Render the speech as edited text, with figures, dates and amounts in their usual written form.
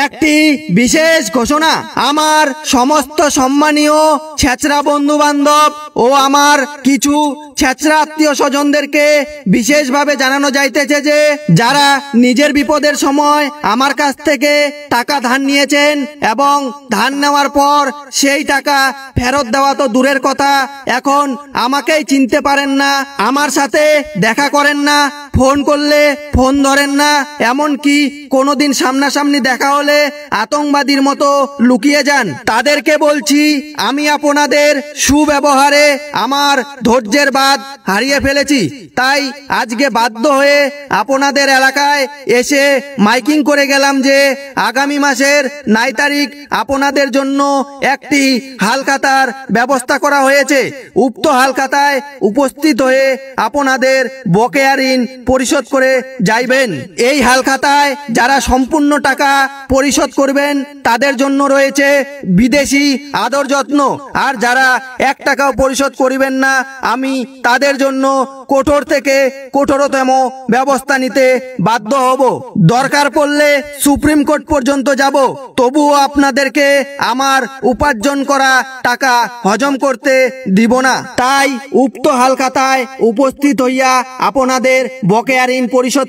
একটি বিশেষ ঘোষণা। আমার সমস্ত সম্মানীয় ছেচরা বন্ধু বান্ধব ও আমার কিছু ছেচরা আত্মীয় স্বজনদেরকে বিশেষভাবে জানানো যাইতেছে যে যারা নিজের বিপদের সময় আমার কাছ থেকে টাকা ধার নিয়েছেন এবং ধার নেওয়ার পর সেই টাকা ফেরত দেওয়া তো দূরের কথা, এখন আমাকেই চিনতে পারেন না, আমার সাথে দেখা করেন না, ফোন করলে ফোন ধরেন না, এমনকি কোনোদিন সামনাসামনি দেখা হলে আতঙ্কবাদীর মতো লুকিয়ে যান, তাদেরকে বলছি আমি আপনাদের সুব্যবহারে আমার ধৈর্যের বাঁধ হারিয়ে ফেলেছি। তাই আজকে বাধ্য হয়ে আপনাদের এলাকায় এসে মাইকিং করে গেলাম যে আগামী মাসের 9 তারিখ আপনাদের জন্য একটি হালখাতার ব্যবস্থা করা হয়েছে। উক্ত হালখাতায় উপস্থিত হয়ে আপনাদের বকেয়া ঋণ পরিশোধ করে যাইবেন। এই হালখাতায় যারা সম্পূর্ণ টাকা পরিশোধ করবেন তাদের জন্য রয়েছে বিদেশি আদর যত্ন, আর যারা 1 টাকাও পরিশোধ করিবেন না আমি তাদের জন্য কঠোর থেকে কঠোরতম ব্যবস্থা নিতে বাধ্য হব। দরকার পড়লে সুপ্রিম কোর্ট পর্যন্ত যাব, তবুও আপনাদেরকে আমার উপার্জন করা টাকা হজম করতে দিব না। তাই উক্ত হালখাতায় উপস্থিত হইয়া আপনাদের বকেয়া ঋণ পরিশোধ